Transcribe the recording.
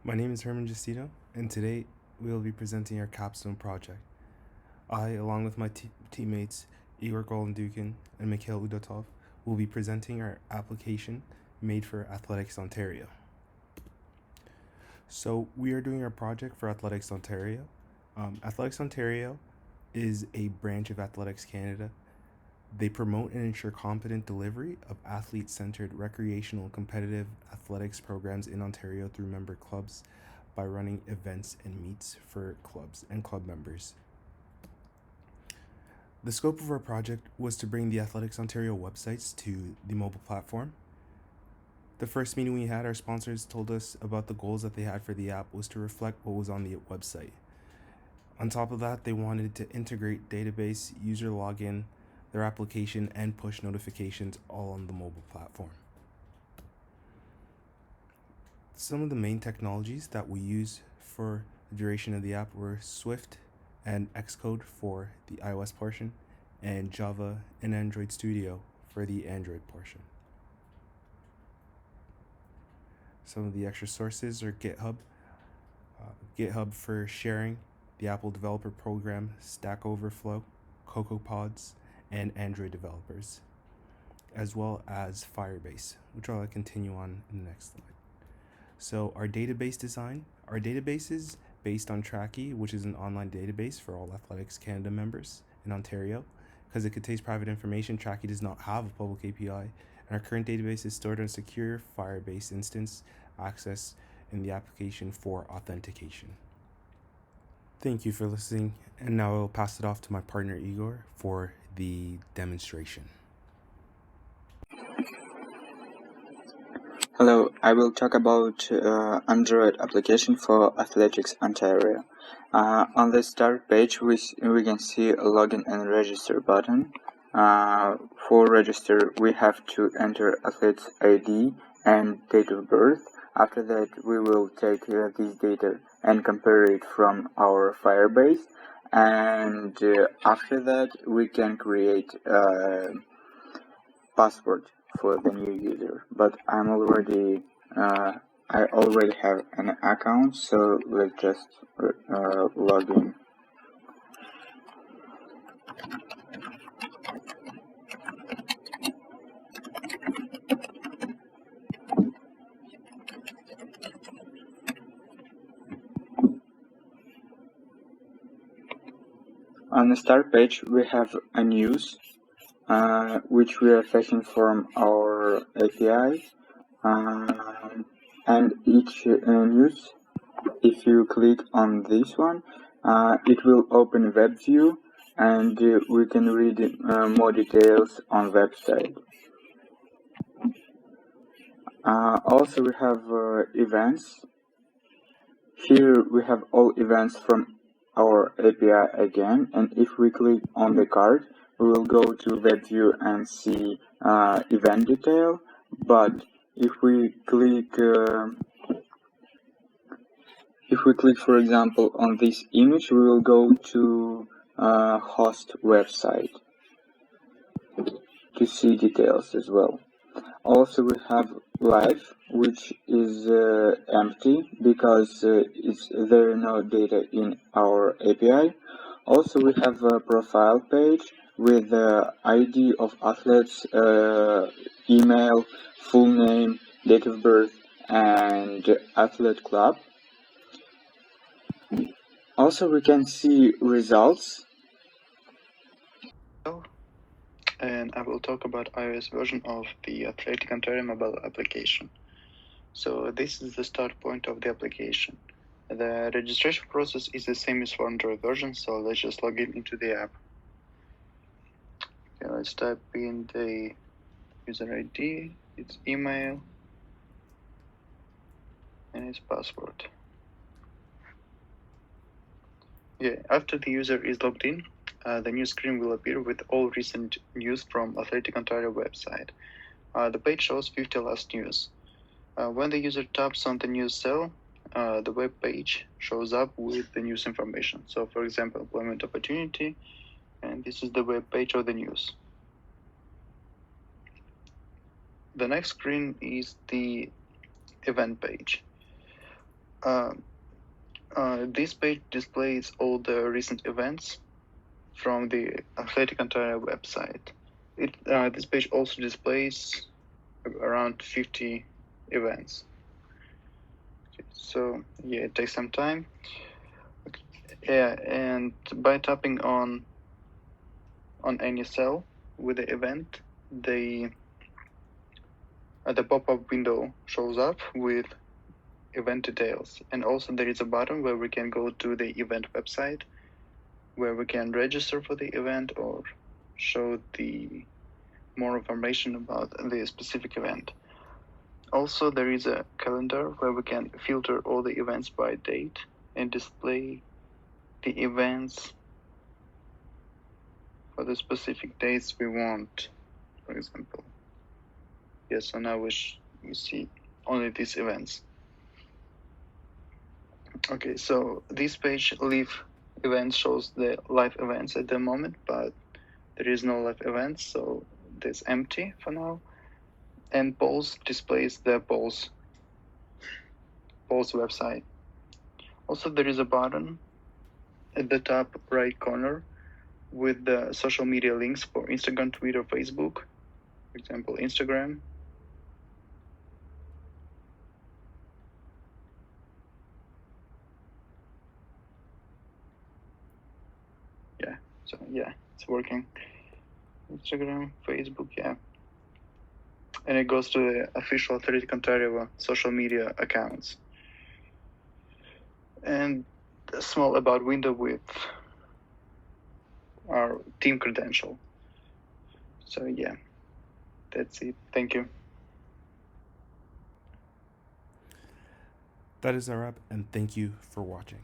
My name is herm.j, and today we will be presenting our Capstone project. I, along with my teammates Igor Golandukin and Mikhail Udotov, will be presenting our application made for Athletics Ontario. So we are doing our project for Athletics Ontario. Athletics Ontario is a branch of Athletics Canada. They promote and ensure competent delivery of athlete-centered recreational and competitive athletics programs in Ontario through member clubs by running events and meets for clubs and club members. The scope of our project was to bring the Athletics Ontario websites to the mobile platform. The first meeting we had, our sponsors told us about the goals that they had for the app was to reflect what was on the website. On top of that, they wanted to integrate database, user login, their application, and push notifications all on the mobile platform. Some of the main technologies that we use for the duration of the app were Swift and Xcode for the iOS portion, and Java and Android Studio for the Android portion. Some of the extra sources are GitHub for sharing, the Apple Developer Program, Stack Overflow, CocoaPods, and Android developers, as well as Firebase, which I'll continue on in the next slide. So our database design, our database is based on Tracky, which is an online database for all Athletics Canada members in Ontario. Because it contains private information, Tracky does not have a public API, and our current database is stored on a secure Firebase instance access in the application for authentication. Thank you for listening, and now I'll pass it off to my partner Igor for the demonstration. Hello, I will talk about Android application for Athletics Ontario. On the start page, we can see a login and register button. For register, we have to enter athlete's ID and date of birth. After that, we will take this data and compare it from our Firebase. And after that, we can create a password for the new user, but I already have an account, so let's just log in. On the start page, we have a news, which we are fetching from our API, and each news, if you click on this one, it will open web view, and we can read more details on website. Also, we have events. Here we have all events from our API again, and if we click on the card, we will go to web view and see event detail. But if we click, for example, on this image, we will go to host website to see details as well. Also, we have live, which is empty because there are no data in our API. Also, we have a profile page with the ID of athletes, email, full name, date of birth, and athlete club. Also, we can see results. And I will talk about iOS version of the Athletic Ontario mobile application. So this is the start point of the application. The registration process is the same as for Android version, so let's just log in into the app. Okay, let's type in the user ID, its email, and its password. Yeah, after the user is logged in, the new screen will appear with all recent news from Athletic Ontario website. The page shows 50 last news. When the user taps on the news cell, the web page shows up with the news information. So, for example, employment opportunity, and this is the web page of the news. The next screen is the event page. This page displays all the recent events from the Athletic Ontario website. This page also displays around 50 events. Okay, so yeah, it takes some time. Okay. Yeah, and by tapping on any cell with the event, the pop-up window shows up with event details, and also there is a button where we can go to the event website where we can register for the event or show the more information about the specific event. Also, there is a calendar where we can filter all the events by date and display the events for the specific dates we want, for example. Yes, so now we see only these events. Okay, so this page live events shows the live events at the moment, but there is no live events, so it's empty for now. And polls displays the polls website. Also, there is a button at the top right corner with the social media links for Instagram, Twitter, Facebook. For example, Instagram. Yeah, so yeah, it's working. Instagram, Facebook, yeah. And it goes to the official Athletic Ontario social media accounts. And a small about window with our team credential. So yeah, that's it. Thank you. That is our app, and thank you for watching.